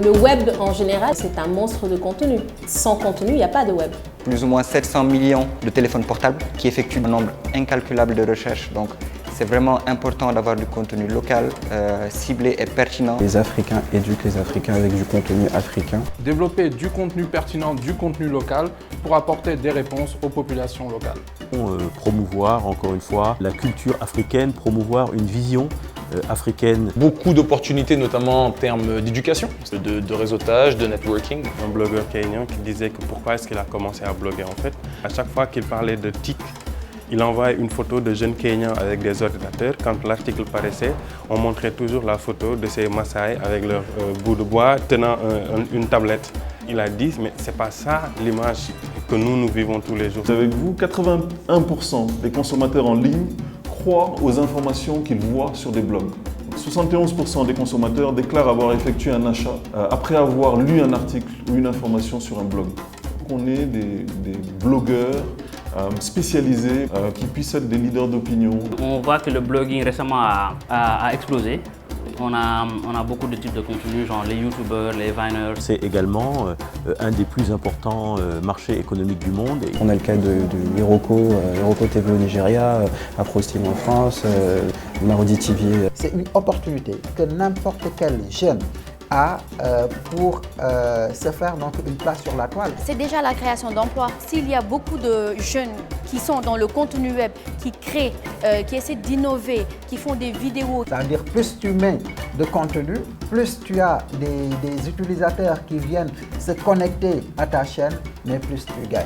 Le web, en général, c'est un monstre de contenu. Sans contenu, il n'y a pas de web. Plus ou moins 700 millions de téléphones portables qui effectuent un nombre incalculable de recherches. Donc, c'est vraiment important d'avoir du contenu local, ciblé et pertinent. Les Africains éduquent les Africains avec du contenu africain. Développer du contenu pertinent, du contenu local pour apporter des réponses aux populations locales. Promouvoir, encore une fois, la culture africaine, promouvoir une vision africaine. Beaucoup d'opportunités, notamment en termes d'éducation, de réseautage, de networking. Un blogueur kényan qui disait que pourquoi est-ce qu'il a commencé à bloguer en fait. À chaque fois qu'il parlait de TIC, il envoyait une photo de jeunes Kenyans avec des ordinateurs. Quand l'article paraissait, on montrait toujours la photo de ces Maasai avec leur bout de bois tenant une tablette. Il a dit, mais c'est pas ça l'image que nous vivons tous les jours. Avec vous, 81% des consommateurs en ligne croient aux informations qu'ils voient sur des blogs. 71% des consommateurs déclarent avoir effectué un achat après avoir lu un article ou une information sur un blog. On est des blogueurs spécialisés qui puissent être des leaders d'opinion. On voit que le blogging récemment a explosé. On a beaucoup de types de contenus, genre les youtubeurs, les viners. C'est également un des plus importants marchés économiques du monde. On a le cas de Iroko TV au Nigeria, AfroStream en France, Marodi TV. C'est une opportunité que n'importe quel jeune a pour se faire donc une place sur la toile. C'est déjà la création d'emplois. S'il y a beaucoup de jeunes qui sont dans le contenu web, qui créent, qui essaient d'innover, qui font des vidéos. C'est-à-dire plus tu mets de contenu, plus tu as des utilisateurs qui viennent se connecter à ta chaîne, mais plus tu gagnes.